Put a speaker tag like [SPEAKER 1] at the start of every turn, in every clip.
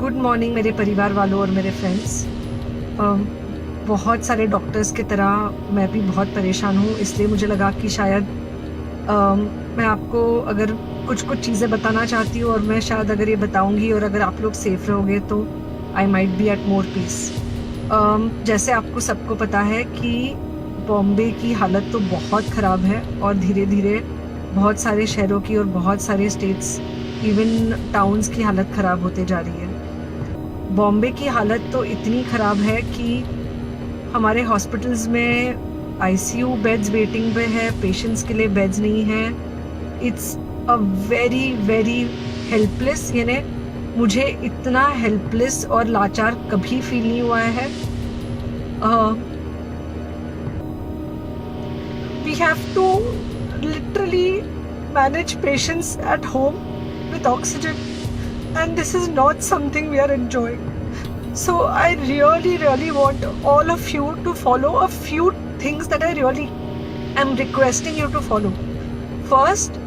[SPEAKER 1] Good morning मेरे परिवार वालों और मेरे फ्रेंड्स। बहुत सारे डॉक्टर्स की तरह मैं भी बहुत परेशान हूँ, इसलिए मुझे लगा कि शायद मैं आपको अगर कुछ कुछ चीज़ें बताना चाहती हूँ और मैं शायद अगर ये बताऊँगी और अगर आप लोग सेफ रहोगे तो I might be at more peace. जैसे आपको सबको पता है कि बॉम्बे की हालत तो बहुत ख़राब है और धीरे धीरे बहुत सारे शहरों की और बहुत सारे स्टेट्स इवन टाउन्स की हालत ख़राब होते जा रही है। बॉम्बे की हालत तो इतनी ख़राब है कि हमारे हॉस्पिटल्स में आईसीयू बेड्स वेटिंग पे है, पेशेंट्स के लिए बेड्स नहीं है। It's a very very helpless, यानी मुझे इतना हेल्पलेस और लाचार कभी फील नहीं हुआ है। We have to literally manage patients at home with oxygen, and this is not something we are enjoying. So I really want all of you to follow a few things that I really am requesting you to follow. First,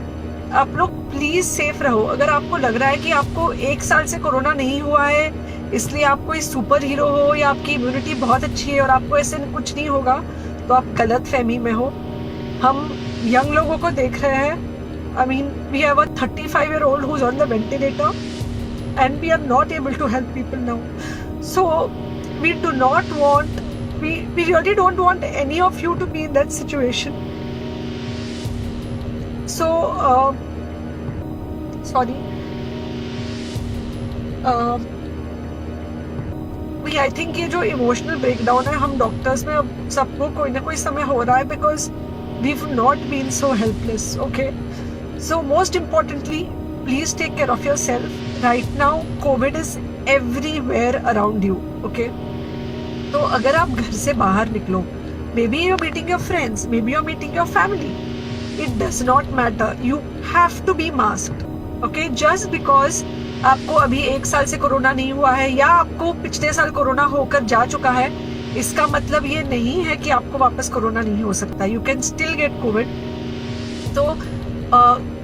[SPEAKER 1] आप लोग please safe रहो। अगर आपको लग रहा है कि आपको 1 साल से कोरोना नहीं हुआ है इसलिए आप कोई सुपर हीरो हो या आपकी इम्यूनिटी बहुत अच्छी है और आपको ऐसे कुछ नहीं होगा, तो आप गलत फहमी में हो। हम यंग लोगों को देख रहे हैं। I mean, we have a 35-year-old who's on the ventilator and we are not able to help people now. So we really don't want any of you to be in that situation. So, sorry. I think ये जो emotional breakdown है हम doctors में अब सबको कोई ना कोई समय हो रहा है because we've not been so helpless, okay? So most importantly, please take care of yourself. Right now, COVID is everywhere around you. Okay? तो अगर आप घर से बाहर निकलो, maybe you're meeting your friends, maybe you're meeting your family. It does not matter. You have to be masked. Okay? Just because आपको अभी 1 साल से कोरोना नहीं हुआ है या आपको पिछले साल कोरोना होकर जा चुका है, इसका मतलब ये नहीं है कि आपको वापस कोरोना नहीं हो सकता. You can still get COVID. तो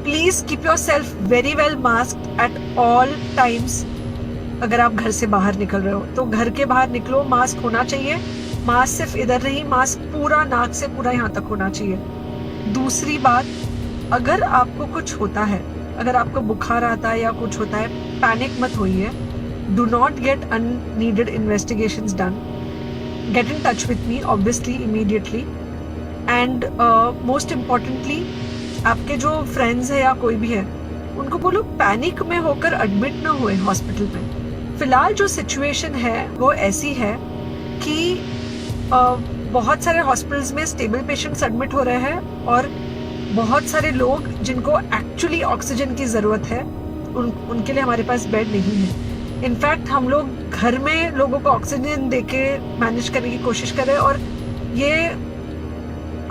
[SPEAKER 1] please keep your self very well masked at all times. अगर आप घर से बाहर निकल रहे हो तो घर के बाहर निकलो, मास्क होना चाहिए। मास्क सिर्फ इधर नहीं, मास्क पूरा नाक से पूरा यहाँ तक होना चाहिए। दूसरी बात, अगर आपको कुछ होता है, अगर आपको बुखार आता है या कुछ होता है, पैनिक मत होइए। Do not get unneeded investigations done. Get in touch with me obviously immediately. And most importantly, आपके जो फ्रेंड्स है या कोई भी है उनको बोलो पैनिक में होकर एडमिट ना हुए हॉस्पिटल में। फिलहाल जो सिचुएशन है वो ऐसी है कि बहुत सारे हॉस्पिटल्स में स्टेबल पेशेंट्स एडमिट हो रहे हैं और बहुत सारे लोग जिनको एक्चुअली ऑक्सीजन की ज़रूरत है उनके लिए हमारे पास बेड नहीं है। इनफैक्ट हम लोग घर में लोगों को ऑक्सीजन देके मैनेज करने की कोशिश कर रहे हैं और ये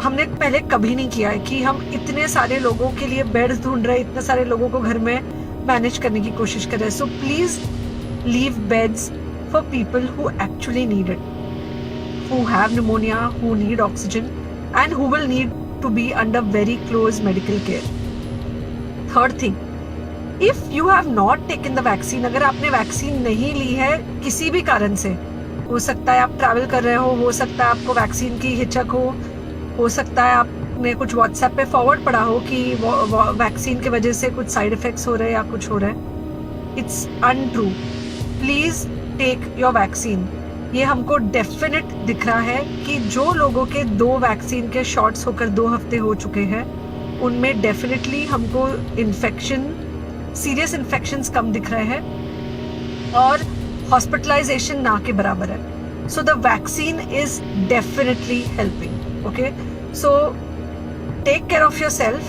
[SPEAKER 1] हमने पहले कभी नहीं किया है कि हम इतने सारे लोगों के लिए बेड्स ढूंढ रहे हैं, इतने सारे लोगों को घर में मैनेज करने की कोशिश कर रहे हैं। So please leave beds for people who actually need it, who have pneumonia, who need oxygen and who will need to be under very close medical care. Third thing, if you have not taken the vaccine, अगर आपने vaccine नहीं ली है किसी भी कारण से, हो सकता है आप ट्रैवल कर रहे हो सकता है आपको वैक्सीन की हिचक हो सकता है आपने कुछ व्हाट्सएप पे फॉरवर्ड पढ़ा हो कि वैक्सीन की वजह से कुछ साइड इफेक्ट्स हो रहे हैं या कुछ हो रहा है। It's untrue. Please take your vaccine. ये हमको डेफिनेट दिख रहा है कि जो लोगों के 2 वैक्सीन के शॉट्स होकर 2 हफ्ते हो चुके हैं उनमें डेफिनेटली हमको इन्फेक्शन, सीरियस इन्फेक्शंस कम दिख रहे हैं और हॉस्पिटलाइजेशन ना के बराबर है। So the vaccine is definitely helping. Okay, so take care of yourself.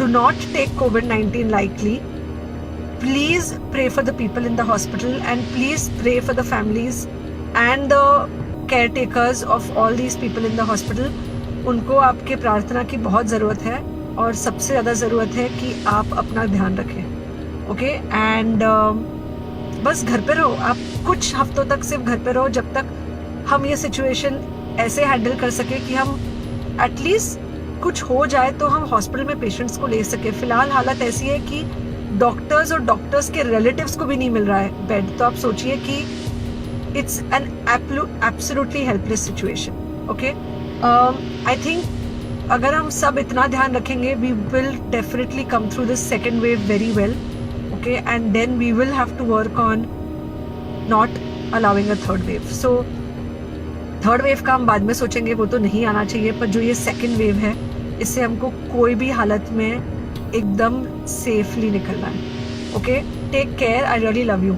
[SPEAKER 1] Do not take COVID-19 lightly. Please pray for the people in the hospital and please pray for the families and the caretakers of all these people in the hospital. उनको आपके प्रार्थना की बहुत ज़रूरत है और सबसे ज़्यादा ज़रूरत है कि आप अपना ध्यान रखें। ओके, एंड बस घर पे रहो। आप कुछ हफ्तों तक सिर्फ घर पे रहो जब तक हम ये सिचुएशन ऐसे हैंडल कर सके कि हम एटलीस्ट कुछ हो जाए तो हम हॉस्पिटल में पेशेंट्स को ले सके। फिलहाल हालत ऐसी है कि डॉक्टर्स और डॉक्टर्स के रिलेटिव्स को भी नहीं मिल रहा है बेड, तो आप सोचिए कि it's an absolutely helpless situation. Okay, I think अगर हम सब इतना ध्यान रखेंगे, we will definitely come through this second wave very well. Okay, and then we will have to work on not allowing a third wave. So third wave का हम बाद में सोचेंगे, वो तो नहीं आना चाहिए, पर जो ये सेकेंड वेव है, इससे हमको कोई भी हालत में एकदम सेफली निकलना है. Okay, take care, I really love you.